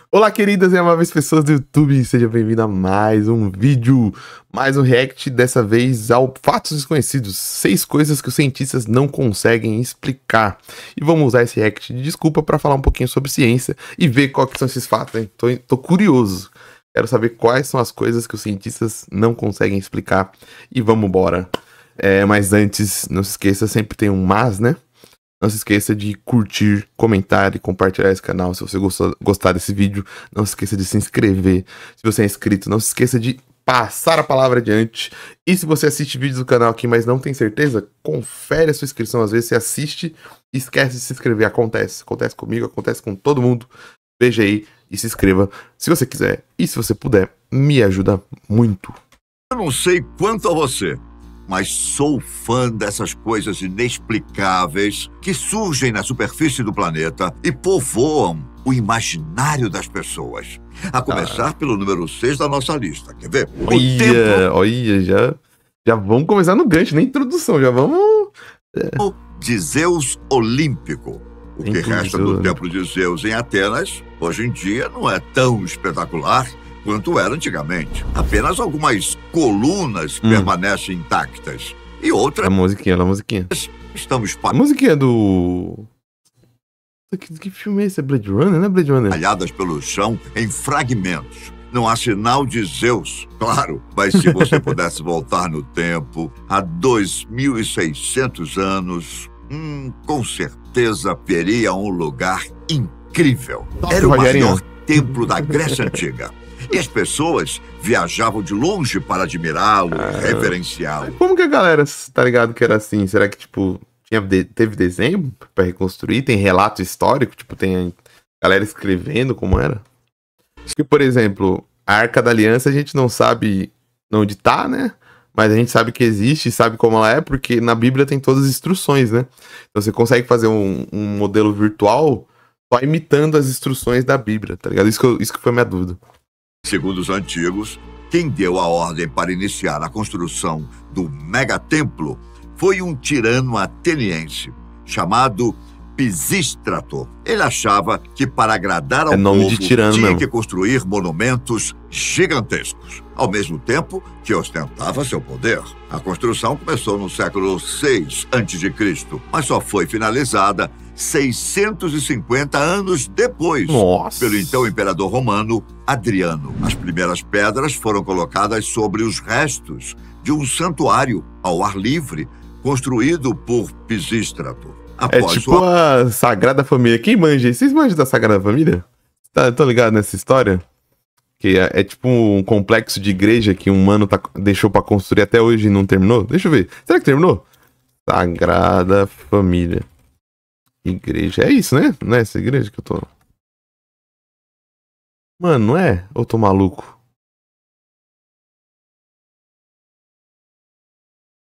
Olá, queridas e amáveis pessoas do YouTube, seja bem-vindo a mais um vídeo, mais um react, dessa vez ao Fatos Desconhecidos, 6 coisas que os cientistas não conseguem explicar. E vamos usar esse react de desculpa para falar um pouquinho sobre ciência e ver quais que são esses fatos, hein? Tô curioso, quero saber quais são as coisas que os cientistas não conseguem explicar e vamos embora. Mas antes, não se esqueça, sempre tem um mas, né? Não se esqueça de curtir, comentar e compartilhar esse canal se você gostar desse vídeo. Não se esqueça de se inscrever. Se você é inscrito, não se esqueça de passar a palavra adiante. E se você assiste vídeos do canal aqui, mas não tem certeza, confere a sua inscrição. Às vezes você assiste e esquece de se inscrever. Acontece comigo, acontece com todo mundo. Veja aí e se inscreva se você quiser. E se você puder, me ajuda muito. Eu não sei quanto a você, mas sou fã dessas coisas inexplicáveis que surgem na superfície do planeta e povoam o imaginário das pessoas. A começar pelo número 6 da nossa lista. Quer ver? Olha, já vamos começar no gancho, na introdução, já vamos... O de Zeus Olímpico. O que resta do templo de Zeus em Atenas, hoje em dia, não é tão espetacular quanto era antigamente. Apenas algumas colunas permanecem intactas. E outras... A musiquinha. Estamos A musiquinha do... Que filme é esse? É Blade Runner, não é Blade Runner? Espalhadas pelo chão em fragmentos. Não há sinal de Zeus, claro. Mas se você pudesse voltar no tempo, há 2.600 anos, com certeza veria um lugar incrível. Era o maior templo da Grécia Antiga. E as pessoas viajavam de longe para admirá-lo, reverenciá-lo. Como que a galera tá ligado que era assim? Será que, tipo, teve desenho pra reconstruir? Tem relato histórico? Tipo, tem galera escrevendo como era? Porque, por exemplo, a Arca da Aliança a gente não sabe onde tá, né? Mas a gente sabe que existe, sabe como ela é, porque na Bíblia tem todas as instruções, né? Então você consegue fazer um modelo virtual só imitando as instruções da Bíblia, tá ligado? Isso que foi minha dúvida. Segundo os antigos, quem deu a ordem para iniciar a construção do megatemplo foi um tirano ateniense chamado Pisístrato. Ele achava que para agradar ao povo tinha que construir monumentos gigantescos, ao mesmo tempo que ostentava seu poder. A construção começou no século 6 a.C., mas só foi finalizada 650 anos depois, pelo então imperador romano Adriano. As primeiras pedras foram colocadas sobre os restos de um santuário ao ar livre, construído por Pisístrato. Após tipo a Sagrada Família. Quem manja? Vocês manjam da Sagrada Família? Tá ligado nessa história? Que é tipo um complexo de igreja que um mano deixou pra construir até hoje e não terminou? Deixa eu ver. Será que terminou? Sagrada Família. Igreja. É isso, né? Não é essa igreja que eu tô... Mano, não é? Ou eu tô maluco?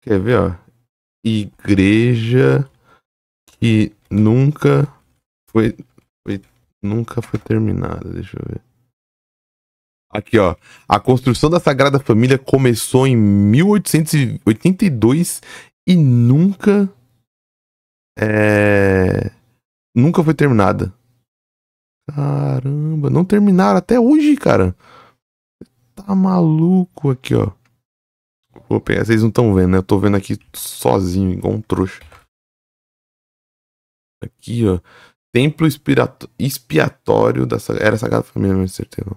Quer ver, ó? Igreja que nunca foi terminada. Deixa eu ver. Aqui, ó. A construção da Sagrada Família começou em 1882 e nunca foi terminada. Caramba, não terminaram até hoje, cara. Tá maluco aqui, ó. Vou pegar, vocês não estão vendo, né? Eu tô vendo aqui sozinho, igual um trouxa. Aqui, ó. Templo expiatório da Era Sagrada Família, não tenho certeza.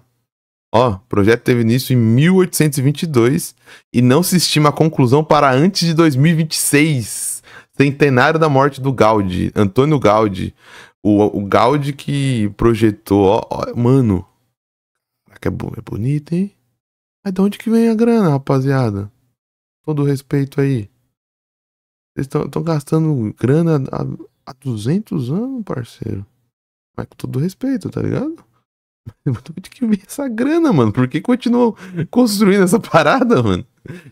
Ó, o projeto teve início em 1822 e não se estima a conclusão para antes de 2026. Centenário da morte do Gaudí, Antônio Gaudí. O Gaudí que projetou, ó, mano. É bonito, hein? Mas de onde que vem a grana, rapaziada? Todo respeito aí. Vocês estão gastando grana há 200 anos, parceiro. Mas com todo respeito, tá ligado? De onde que vem essa grana, mano? Por que continuam construindo essa parada, mano?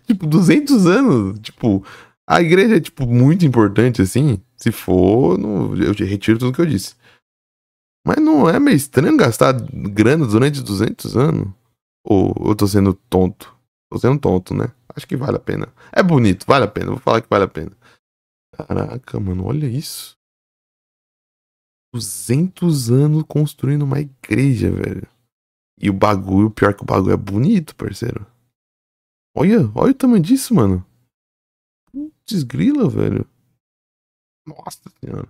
Tipo, 200 anos. Tipo, a igreja é, tipo, muito importante, assim. Se for, eu retiro tudo que eu disse. Mas não é meio estranho gastar grana durante 200 anos? Ou eu tô sendo tonto? Tô sendo tonto, né? Acho que vale a pena. É bonito, vale a pena. Vou falar que vale a pena. Caraca, mano, olha isso. 200 anos construindo uma igreja, velho. E o bagulho, pior que o bagulho é bonito, parceiro. Olha o tamanho disso, mano. Desgrila, velho. Nossa senhora.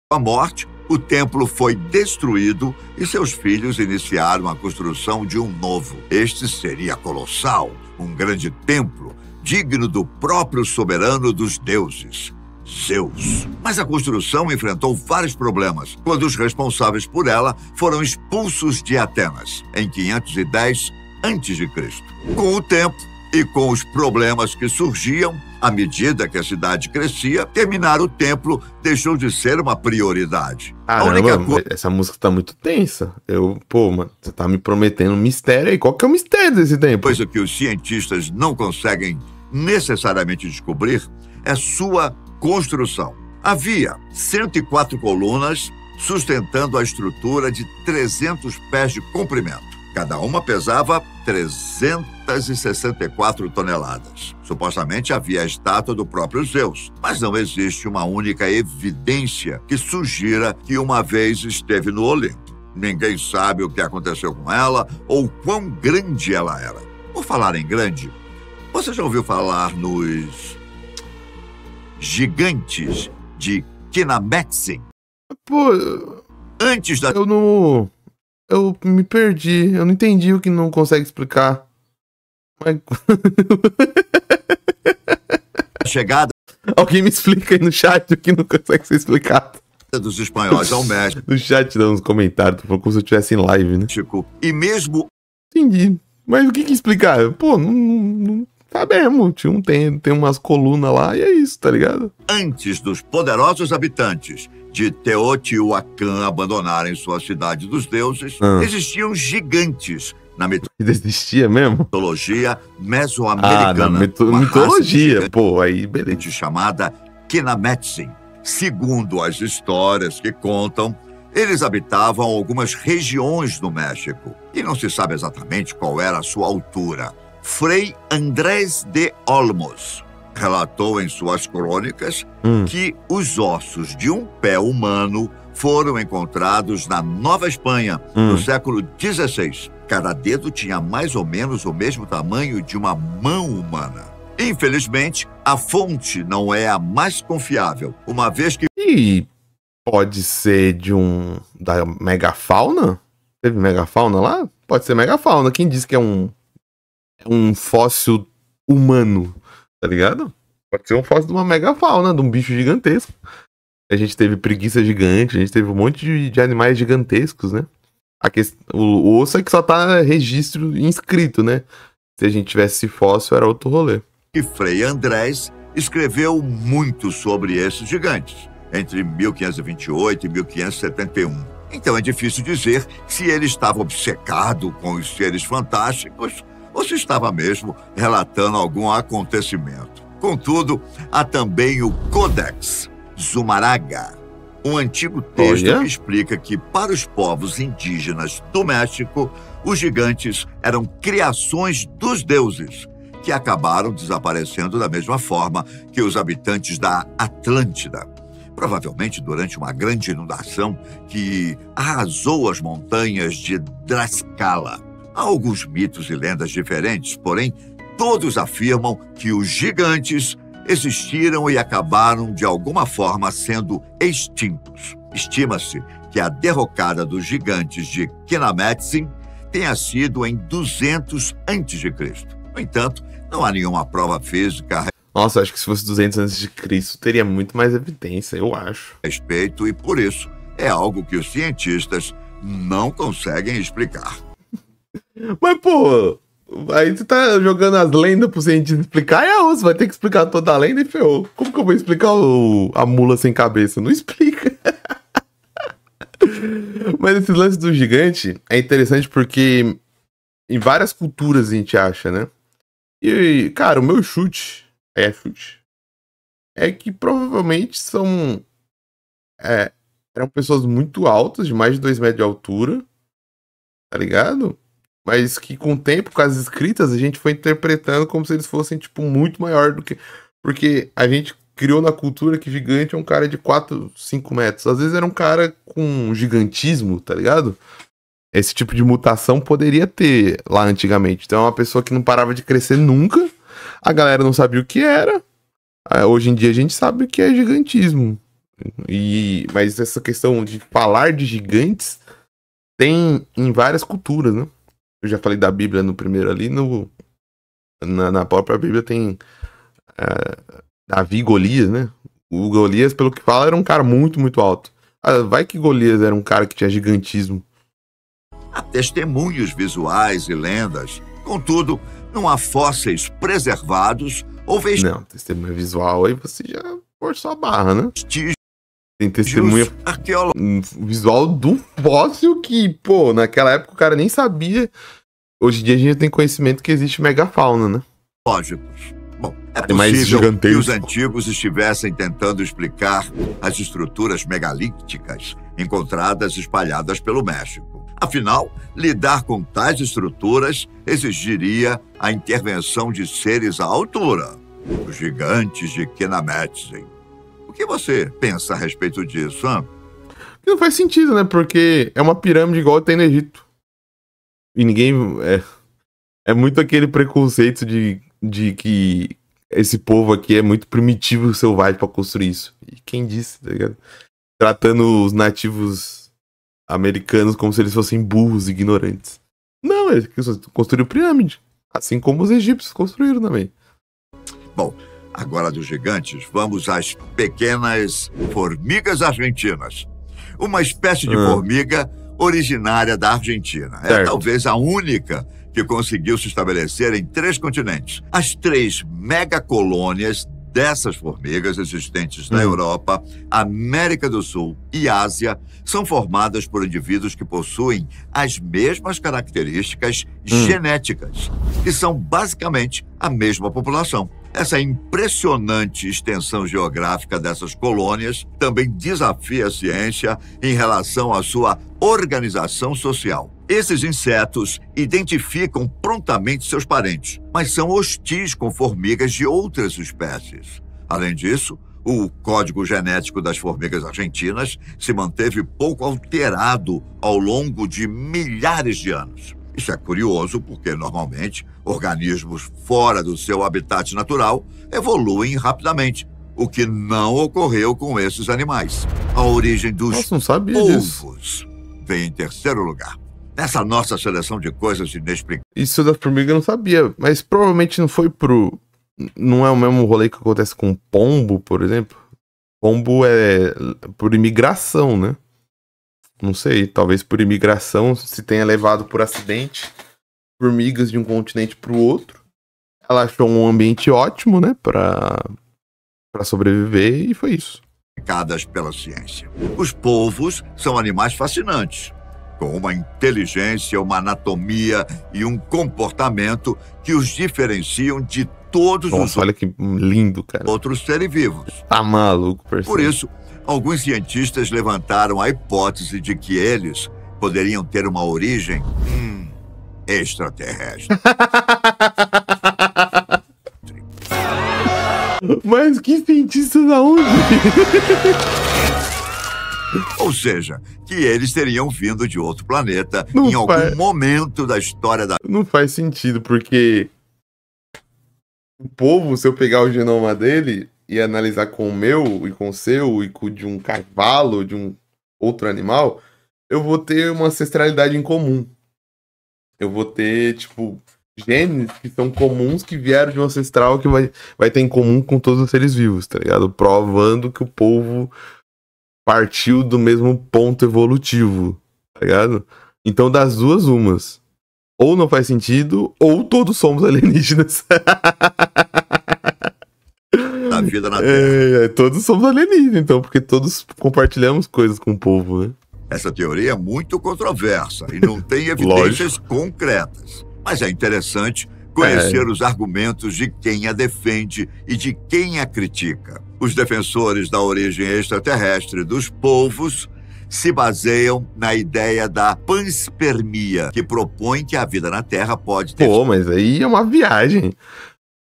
Com a morte, o templo foi destruído e seus filhos iniciaram a construção de um novo. Este seria colossal, um grande templo, digno do próprio soberano dos deuses, Zeus. Mas a construção enfrentou vários problemas quando os responsáveis por ela foram expulsos de Atenas, em 510 a.C. Com o tempo e com os problemas que surgiam, à medida que a cidade crescia, terminar o templo deixou de ser uma prioridade. Caramba, essa música tá muito tensa. Pô, mano, você tá me prometendo um mistério aí. Qual que é o mistério desse templo? Coisa que os cientistas não conseguem necessariamente descobrir é sua construção. Havia 104 colunas sustentando a estrutura de 300 pés de comprimento. Cada uma pesava 364 toneladas. Supostamente havia a estátua do próprio Zeus, mas não existe uma única evidência que sugira que uma vez esteve no Olimpo. Ninguém sabe o que aconteceu com ela ou quão grande ela era. Por falar em grande, você já ouviu falar nos gigantes de Kinametsin? Pô, antes da... Eu me perdi. Eu não entendi o que não consegue explicar. Mas... chegada... Alguém me explica aí no chat o que não consegue ser explicado. Dos espanhóis ao México. No chat, dá uns comentários, como se eu estivesse em live, né? E mesmo... Entendi. Mas o que explicar? Pô, não sabemos. Tem umas colunas lá e é isso, tá ligado? Antes dos poderosos habitantes de Teotihuacan abandonarem sua cidade dos deuses, existiam gigantes na Existia mesmo? mitologia mesoamericana. Mitologia, pô, aí beleza. Chamada Kinametsin. Segundo as histórias que contam, eles habitavam algumas regiões do México e não se sabe exatamente qual era a sua altura. Frei Andrés de Olmos relatou em suas crônicas que os ossos de um pé humano foram encontrados na Nova Espanha, no século XVI. Cada dedo tinha mais ou menos o mesmo tamanho de uma mão humana. Infelizmente, a fonte não é a mais confiável, uma vez que... E pode ser da megafauna? Teve megafauna lá? Pode ser megafauna. Quem disse que é um fóssil humano, tá ligado? Pode ser um fóssil de uma megafauna, de um bicho gigantesco. A gente teve preguiça gigante, a gente teve um monte de animais gigantescos, né? O osso é que só tá registro inscrito, né? Se a gente tivesse fóssil, era outro rolê. E Frei Andrés escreveu muito sobre esses gigantes, entre 1528 e 1571. Então é difícil dizer se ele estava obcecado com os seres fantásticos ou se estava mesmo relatando algum acontecimento. Contudo, há também o Codex Zumárraga, um antigo texto que explica que, para os povos indígenas do México, os gigantes eram criações dos deuses, que acabaram desaparecendo da mesma forma que os habitantes da Atlântida. Provavelmente durante uma grande inundação que arrasou as montanhas de Tlaxcala. Há alguns mitos e lendas diferentes, porém, todos afirmam que os gigantes existiram e acabaram de alguma forma sendo extintos. Estima-se que a derrocada dos gigantes de Kinametsin tenha sido em 200 a.C. No entanto, não há nenhuma prova física Nossa, acho que se fosse 200 a.C., teria muito mais evidência, eu acho. a respeito e, por isso, é algo que os cientistas não conseguem explicar. Mas, pô, aí você tá jogando as lendas pro cientista explicar, você vai ter que explicar toda a lenda e ferrou. Como que eu vou explicar a mula sem cabeça? Não explica. Mas esse lance do gigante é interessante porque em várias culturas a gente acha, né? E, cara, o meu chute é que provavelmente eram pessoas muito altas, de mais de 2 metros de altura, tá ligado? Mas que com o tempo, com as escritas, a gente foi interpretando como se eles fossem, tipo, muito maior do que... Porque a gente criou na cultura que gigante é um cara de 4, 5 metros. Às vezes era um cara com gigantismo, tá ligado? esse tipo de mutação poderia ter lá antigamente. Então é uma pessoa que não parava de crescer nunca, a galera não sabia o que era. Hoje em dia a gente sabe o que é gigantismo. Mas essa questão de falar de gigantes tem em várias culturas, né? Eu já falei da Bíblia no primeiro ali, na própria Bíblia tem Davi e Golias, né? O Golias, pelo que fala, era um cara muito, muito alto. Vai que Golias era um cara que tinha gigantismo. Há testemunhos visuais e lendas. Contudo, não há fósseis preservados ou vestígios. Não, testemunha visual aí você já forçou a barra, né? Tem testemunha visual do fóssil que, pô, naquela época o cara nem sabia. Hoje em dia a gente tem conhecimento que existe megafauna, né? Lógicos. Bom, é mais possível que os gigantesco. antigos estivessem tentando explicar as estruturas megalíticas encontradas espalhadas pelo México. Afinal, lidar com tais estruturas exigiria a intervenção de seres à altura, os gigantes de Kenametzen. O que você pensa a respeito disso, hein? Não faz sentido, né? Porque é uma pirâmide igual tem no Egito. E ninguém... É muito aquele preconceito de que esse povo aqui é muito primitivo e selvagem pra construir isso. E quem disse, tá ligado? Tratando os nativos americanos como se eles fossem burros, ignorantes. Não, eles construíram pirâmide. Assim como os egípcios construíram também. Bom, agora dos gigantes, vamos às pequenas formigas argentinas. Uma espécie de formiga originária da Argentina. É Certo. talvez a única que conseguiu se estabelecer em 3 continentes. As 3 megacolônias dessas formigas existentes na Europa, América do Sul e Ásia são formadas por indivíduos que possuem as mesmas características genéticas, que são basicamente a mesma população. Essa impressionante extensão geográfica dessas colônias também desafia a ciência em relação à sua organização social. Esses insetos identificam prontamente seus parentes, mas são hostis com formigas de outras espécies. Além disso, o código genético das formigas argentinas se manteve pouco alterado ao longo de milhares de anos. Isso é curioso porque, normalmente, organismos fora do seu habitat natural evoluem rapidamente, o que não ocorreu com esses animais. A origem dos Nossa, não sabia disso. polvos vem em terceiro lugar. Nessa nossa seleção de coisas inexplicáveis. Isso da formiga eu não sabia, mas provavelmente não foi não é o mesmo rolê que acontece com pombo, por exemplo? Pombo é por imigração, né? Não sei, talvez por imigração se tenha levado por acidente formigas de um continente pro outro. Ela achou um ambiente ótimo, né, pra sobreviver e foi isso. Pela ciência. Os polvos são animais fascinantes, com uma inteligência, uma anatomia e um comportamento que os diferenciam de todos Nossa, olha que lindo, cara. outros seres vivos. Tá maluco, parceiro. Por isso, alguns cientistas levantaram a hipótese de que eles poderiam ter uma origem extraterrestre. Mas que cientistas aonde? Ou seja, que eles teriam vindo de outro planeta Não em algum faz. momento da história da... Não faz sentido, porque o povo, se eu pegar o genoma dele e analisar com o meu, e com o seu, e com o de um cavalo, de um outro animal, eu vou ter uma ancestralidade em comum. Eu vou ter, tipo, genes que são comuns, que vieram de um ancestral que vai ter em comum com todos os seres vivos, tá ligado? Provando que o povo partiu do mesmo ponto evolutivo, tá ligado? Então, das duas, umas. Ou não faz sentido, ou todos somos alienígenas. da vida na Terra. Todos somos alienígenas, então, porque todos compartilhamos coisas com o povo, né? Essa teoria é muito controversa e não tem evidências concretas. Mas é interessante conhecer os argumentos de quem a defende e de quem a critica. Os defensores da origem extraterrestre dos polvos se baseiam na ideia da panspermia, que propõe que a vida na Terra pode ter mas aí é uma viagem.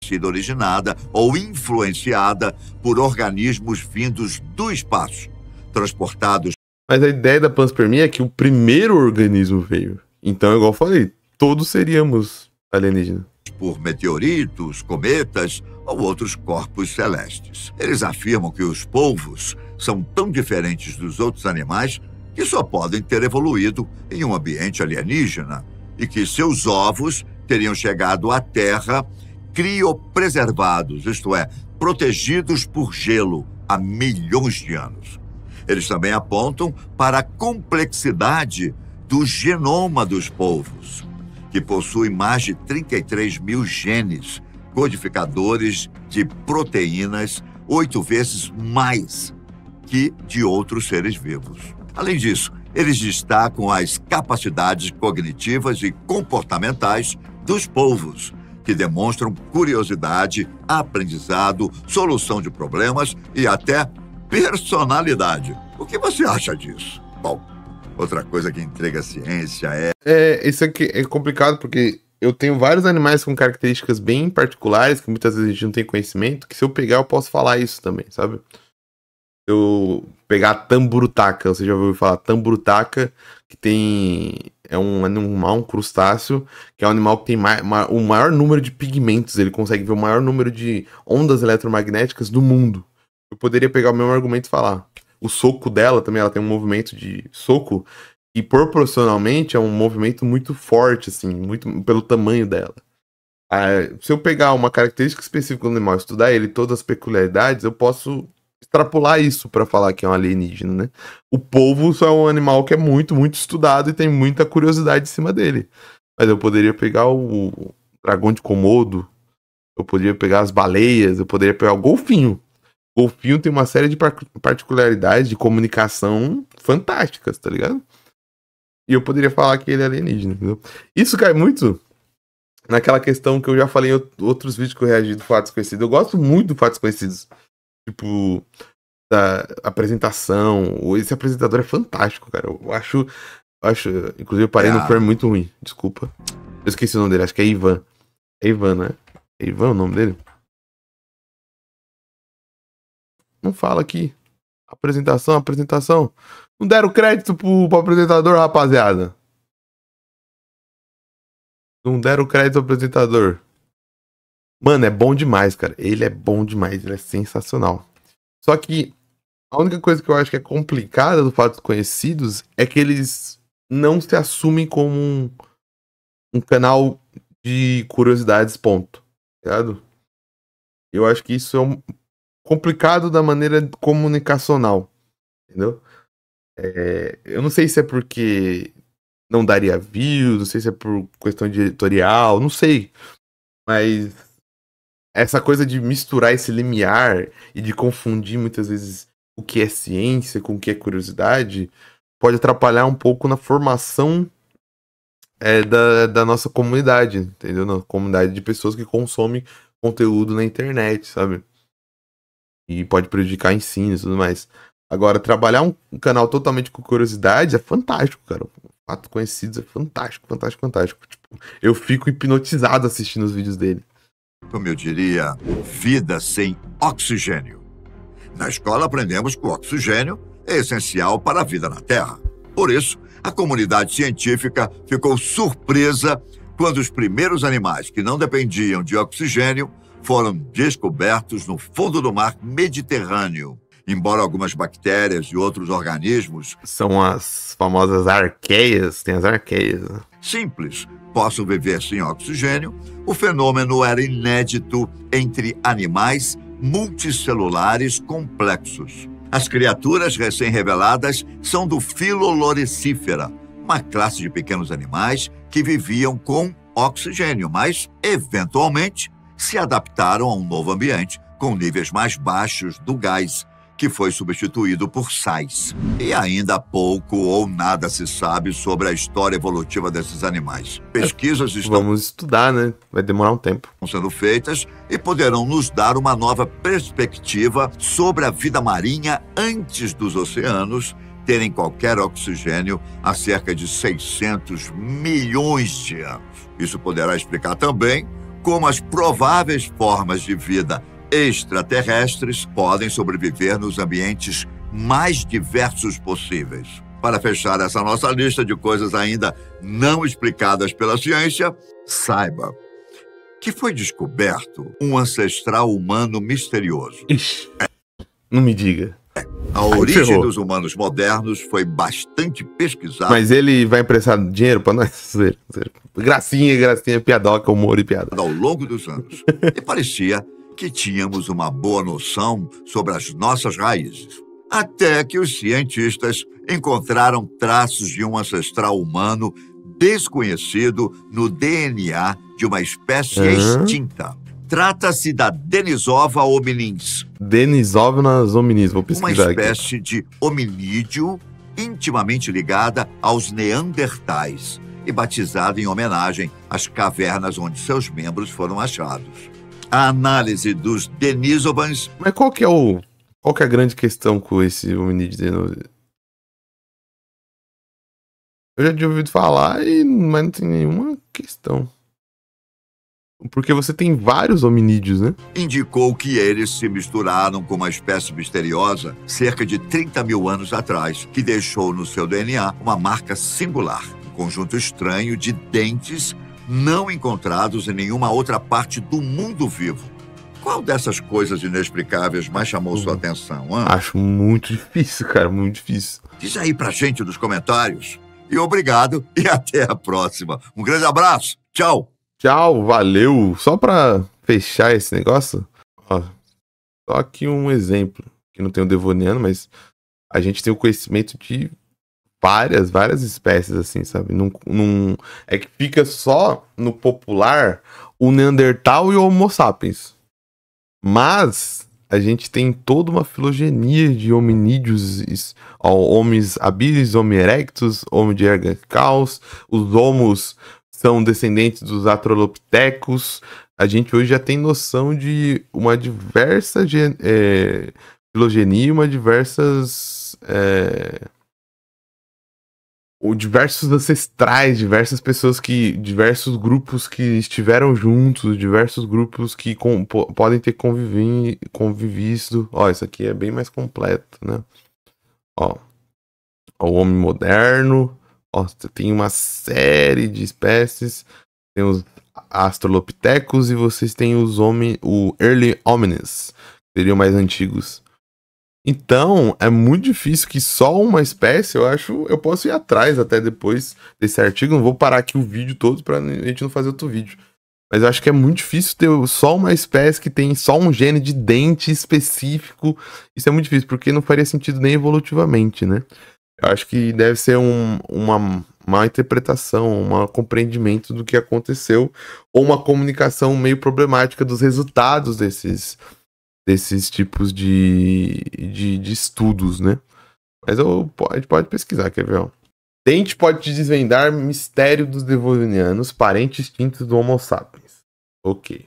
sido originada ou influenciada por organismos vindos do espaço, transportados Mas a ideia da panspermia é que o primeiro organismo veio. Então, igual eu falei, todos seríamos alienígenas. Por meteoritos, cometas ou outros corpos celestes. Eles afirmam que os polvos são tão diferentes dos outros animais que só podem ter evoluído em um ambiente alienígena e que seus ovos teriam chegado à Terra criopreservados, isto é, protegidos por gelo há milhões de anos. Eles também apontam para a complexidade do genoma dos polvos, que possui mais de 33 mil genes, codificadores de proteínas 8 vezes mais que de outros seres vivos. Além disso, eles destacam as capacidades cognitivas e comportamentais dos polvos, que demonstram curiosidade, aprendizado, solução de problemas e até personalidade. O que você acha disso? Bom, outra coisa que intriga a ciência isso aqui é complicado porque eu tenho vários animais com características bem particulares, que muitas vezes a gente não tem conhecimento, que se eu pegar eu posso falar isso também, sabe? Se eu pegar a tamburutaca, você já ouviu falar tamburutaca, que é um animal, um crustáceo, que é um animal que tem o maior número de pigmentos, ele consegue ver o maior número de ondas eletromagnéticas do mundo. Eu poderia pegar o mesmo argumento e falar. O soco dela também, ela tem um movimento de soco e proporcionalmente é um movimento muito forte, assim, muito pelo tamanho dela. Se eu pegar uma característica específica do animal, estudar ele, todas as peculiaridades, eu posso extrapolar isso para falar que é um alienígena, né? O polvo só é um animal que é muito, muito estudado e tem muita curiosidade em cima dele. Mas eu poderia pegar o dragão de Komodo, eu poderia pegar as baleias, eu poderia pegar o golfinho. O golfinho tem uma série de particularidades de comunicação fantásticas, tá ligado? E eu poderia falar que ele é alienígena, entendeu? Isso cai muito naquela questão que eu já falei em outros vídeos que eu reagi do Fatos Conhecidos. Eu gosto muito do Fatos Conhecidos. Tipo, da apresentação. Esse apresentador é fantástico, cara. Eu acho inclusive eu parei no frame muito ruim. Desculpa. Eu esqueci o nome dele, acho que é Ivan. É Ivan, né? É Ivan o nome dele? Não fala aqui. Apresentação. Não deram crédito pro apresentador, rapaziada. Não deram crédito ao apresentador. Mano, é bom demais, cara. Ele é bom demais, ele é sensacional. Só que a única coisa que eu acho que é complicada do Fatos Conhecidos é que eles não se assumem como um canal de curiosidades, ponto. Ligado? Eu acho que isso é complicado da maneira comunicacional. Entendeu? Eu não sei se é porque não daria views, não sei se é por questão de editorial, não sei. Mas essa coisa de misturar esse limiar e de confundir muitas vezes o que é ciência com o que é curiosidade pode atrapalhar um pouco na formação da nossa comunidade, entendeu? Na comunidade de pessoas que consomem conteúdo na internet, sabe? E pode prejudicar ensino e tudo mais. Agora, trabalhar um canal totalmente com curiosidade é fantástico, cara. Fatos Conhecidos é fantástico. Tipo, eu fico hipnotizado assistindo os vídeos dele. Como eu diria, vida sem oxigênio. Na escola aprendemos que o oxigênio é essencial para a vida na Terra. Por isso, a comunidade científica ficou surpresa quando os primeiros animais que não dependiam de oxigênio foram descobertos no fundo do mar Mediterrâneo. Embora algumas bactérias e outros organismos... São as famosas arqueias, tem as arqueias, né? Simples, possam viver sem oxigênio, o fenômeno era inédito entre animais multicelulares complexos. As criaturas recém-reveladas são do filo Loricifera, uma classe de pequenos animais que viviam com oxigênio, mas, eventualmente, se adaptaram a um novo ambiente com níveis mais baixos do gás, que foi substituído por sais. E ainda pouco ou nada se sabe sobre a história evolutiva desses animais. Pesquisas estão... Vamos estudar, né? Vai demorar um tempo. Sendo feitas e poderão nos dar uma nova perspectiva sobre a vida marinha antes dos oceanos terem qualquer oxigênio há cerca de 600 milhões de anos. Isso poderá explicar também como as prováveis formas de vida extraterrestres podem sobreviver nos ambientes mais diversos possíveis. Para fechar essa nossa lista de coisas ainda não explicadas pela ciência, saiba que foi descoberto um ancestral humano misterioso. Ixi, não me diga. A origem dos humanos modernos foi bastante pesquisada. Mas ele vai emprestar dinheiro pra nós? Gracinha, piadoca, humor e piada. Ao longo dos anos. E parecia que tínhamos uma boa noção sobre as nossas raízes. Até que os cientistas encontraram traços de um ancestral humano desconhecido no DNA de uma espécie extinta. Trata-se da Denisova hominins. Denisova hominins, vou pesquisar uma aqui. espécie de hominídeo intimamente ligada aos neandertais e batizada em homenagem às cavernas onde seus membros foram achados. A análise dos Denisovans... Mas qual que é a grande questão com esse hominídeo? Eu já tinha ouvido falar, mas não tem nenhuma questão. Porque você tem vários hominídeos, né? Indicou que eles se misturaram com uma espécie misteriosa cerca de 30 mil anos atrás, que deixou no seu DNA uma marca singular, um conjunto estranho de dentes não encontrados em nenhuma outra parte do mundo vivo. Qual dessas coisas inexplicáveis mais chamou sua atenção, hein? Acho muito difícil, cara, muito difícil. Diz aí pra gente nos comentários. E obrigado e até a próxima. Um grande abraço. Tchau. Tchau, valeu. Só pra fechar esse negócio, ó, só aqui um exemplo, que não tem o Devoniano, mas a gente tem o conhecimento de várias espécies, assim, sabe? É que fica só no popular o Neandertal e o Homo sapiens. Mas a gente tem toda uma filogenia de hominídeos, Homens habilis, Homo erectus, Homo neanderthalensis, os homos são descendentes dos Australopithecus. A gente hoje já tem noção de uma diversa filogenia, diversos ancestrais, diversas diversos grupos que estiveram juntos, diversos grupos que podem ter convivido. Ó, isso aqui é bem mais completo, né? Ó, o homem moderno. Ó, tem uma série de espécies. Tem os Australopithecus e vocês têm o Early Hominids, que seriam mais antigos. Então, é muito difícil que só uma espécie, eu posso ir atrás até depois desse artigo. Não vou parar aqui o vídeo todo pra gente não fazer outro vídeo. Mas eu acho que é muito difícil ter só uma espécie que tem só um gene de dente específico. Isso é muito difícil, porque não faria sentido nem evolutivamente, né? Eu acho que deve ser uma interpretação, um compreendimento do que aconteceu, ou uma comunicação meio problemática dos resultados desses tipos de estudos, né? Mas a gente pode pesquisar, quer ver? Ó. Dente pode te desvendar mistério dos devonianos, parentes extintos do Homo sapiens. Ok.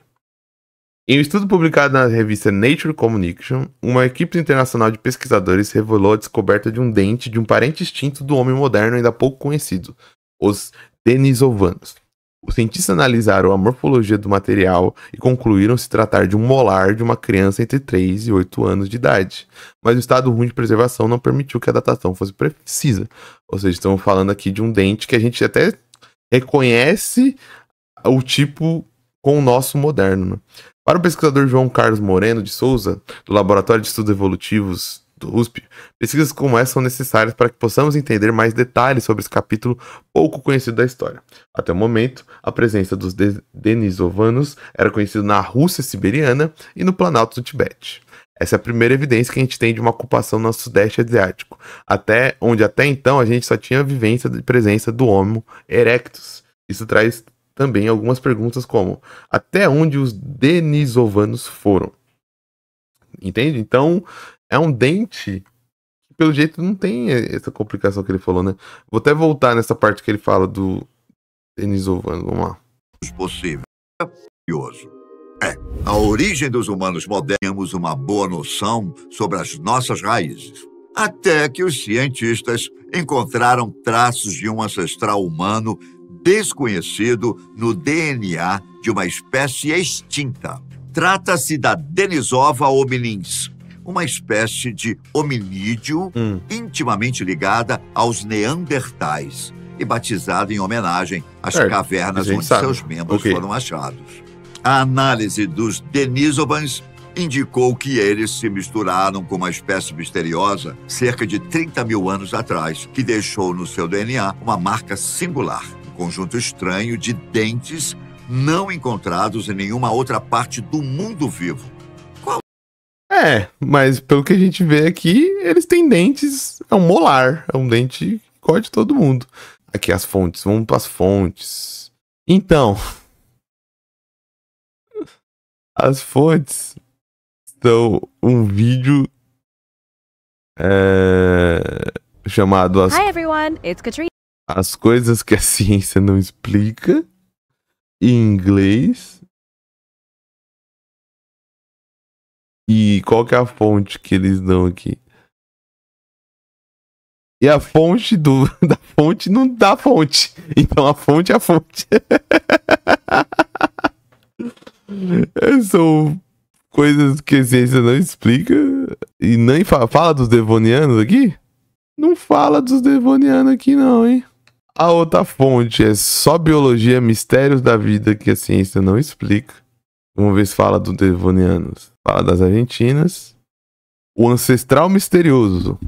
Em um estudo publicado na revista Nature Communication, uma equipe internacional de pesquisadores revelou a descoberta de um dente de um parente extinto do homem moderno ainda pouco conhecido, os Denisovanos. Os cientistas analisaram a morfologia do material e concluíram se tratar de um molar de uma criança entre 3 e 8 anos de idade. Mas o estado ruim de preservação não permitiu que a datação fosse precisa. Ou seja, estamos falando aqui de um dente que a gente até reconhece o tipo com o nosso moderno, né? Para o pesquisador João Carlos Moreno de Souza, do Laboratório de Estudos Evolutivos do USP, pesquisas como essa são necessárias para que possamos entender mais detalhes sobre esse capítulo pouco conhecido da história. Até o momento, a presença dos Denisovanos era conhecida na Rússia siberiana e no Planalto do Tibete. Essa é a primeira evidência que a gente tem de uma ocupação no Sudeste Asiático, onde até então a gente só tinha a vivência de presença do Homo erectus. Isso traz também algumas perguntas como: até onde os Denisovanos foram? Entende? Então, é um dente que, pelo jeito, não tem essa complicação que ele falou, né? Vou até voltar nessa parte que ele fala do Denisovano. Vamos lá. Possível. A origem dos humanos modernos, temos uma boa noção sobre as nossas raízes. Até que os cientistas encontraram traços de um ancestral humano desconhecido no DNA de uma espécie extinta. Trata-se da Denisova hominins, uma espécie de hominídeo intimamente ligada aos neandertais e batizada em homenagem às cavernas onde seus membros foram achados. A análise dos Denisovans indicou que eles se misturaram com uma espécie misteriosa cerca de 30 mil anos atrás, que deixou no seu DNA uma marca singular, um conjunto estranho de dentes não encontrados em nenhuma outra parte do mundo vivo. Mas pelo que a gente vê aqui, eles têm dentes, é um molar, é um dente igual de todo mundo. Aqui as fontes, vamos para as fontes. Então, as fontes são um vídeo chamado Hi everyone, it's Katrina. As coisas que a ciência não explica, em inglês. E qual que é a fonte que eles dão aqui? E a fonte da fonte não dá fonte. Então a fonte é a fonte. São coisas que a ciência não explica. E nem fala dos devonianos aqui? Não fala dos devonianos aqui não, hein? A outra fonte é só biologia, mistérios da vida que a ciência não explica. Vamos ver se fala dos devonianos. Fala das argentinas. O ancestral misterioso.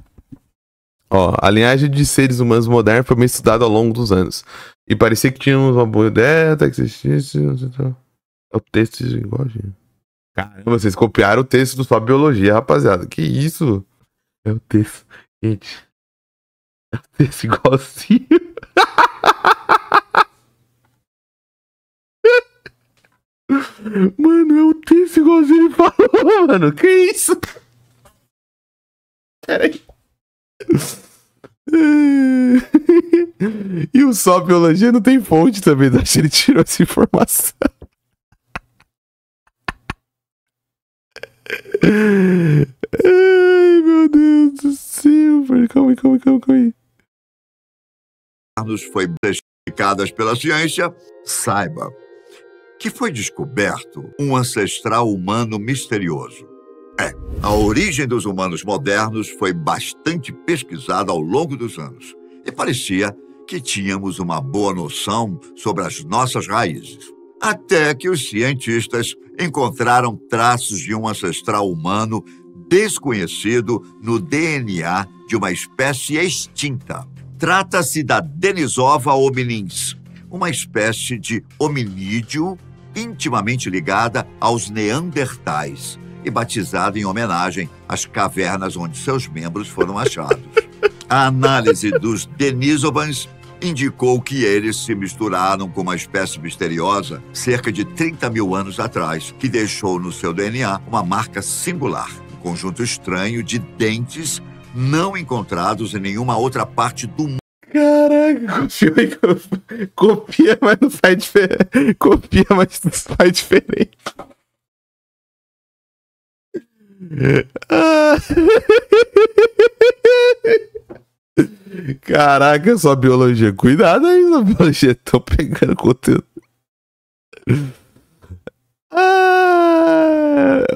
Ó, a linhagem de seres humanos modernos foi bem estudada ao longo dos anos. E parecia que tínhamos uma boa ideia, até que existisse. É o texto igual, gente. Caramba, vocês copiaram o texto do sua biologia, rapaziada. Que isso? É o texto. Gente. É o texto igualzinho. Mano, é o texto igualzinho ele falou, mano. Que isso? Pera aí. E o Só Biologia não tem fonte também, acho que ele tirou essa informação. Ai, meu Deus do céu. Calma aí. Foi testificadas pela ciência, saiba que foi descoberto um ancestral humano misterioso. A origem dos humanos modernos foi bastante pesquisada ao longo dos anos e parecia que tínhamos uma boa noção sobre as nossas raízes. Até que os cientistas encontraram traços de um ancestral humano desconhecido no DNA de uma espécie extinta. Trata-se da Denisova hominins, uma espécie de hominídeo intimamente ligada aos neandertais e batizada em homenagem às cavernas onde seus membros foram achados. A análise dos Denisovans indicou que eles se misturaram com uma espécie misteriosa cerca de 30 mil anos atrás, que deixou no seu DNA uma marca singular, um conjunto estranho de dentes não encontrados em nenhuma outra parte do mundo. Caraca, copia, mas não faz diferença. Copia, mas não faz diferença. Caraca, sua biologia. Cuidado aí, sua biologia. Tô pegando conteúdo.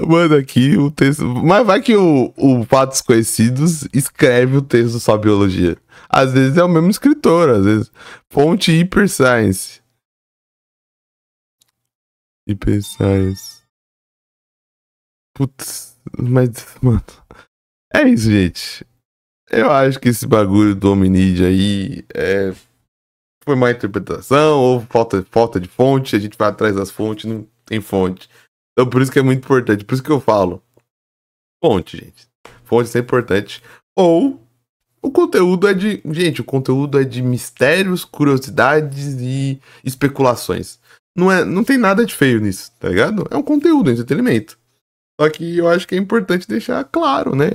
Mano, aqui o texto. Mas vai que o Fatos Conhecidos escreve o texto da sua biologia. Às vezes é o mesmo escritor, às vezes. Fonte Hyperscience. Hyperscience. Putz, mas, mano. É isso, gente. Eu acho que esse bagulho do hominídeo aí foi má interpretação ou falta de fonte. A gente vai atrás das fontes, não tem fonte. Então por isso que é muito importante. Por isso que eu falo. Fonte, gente. Fonte é importante. Ou o conteúdo é de... Gente, o conteúdo é de mistérios, curiosidades e especulações. Não tem nada de feio nisso, tá ligado? É um conteúdo, é entretenimento. Só que eu acho que é importante deixar claro, né?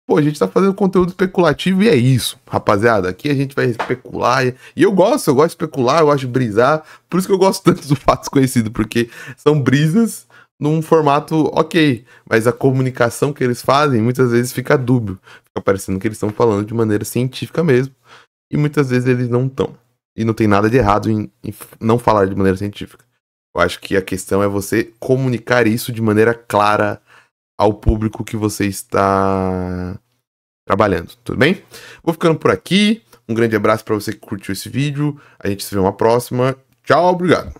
Pô, a gente tá fazendo conteúdo especulativo e é isso, rapaziada. Aqui a gente vai especular. E eu gosto de especular, eu gosto de brisar. Por isso que eu gosto tanto do Fatos Conhecidos, porque são brisas num formato ok. Mas a comunicação que eles fazem muitas vezes fica dúbio. Fica parecendo que eles estão falando de maneira científica mesmo. E muitas vezes eles não estão. E não tem nada de errado em não falar de maneira científica. Eu acho que a questão é você comunicar isso de maneira clara ao público que você está trabalhando, tudo bem? Vou ficando por aqui. Um grande abraço para você que curtiu esse vídeo. A gente se vê uma próxima. Tchau, obrigado.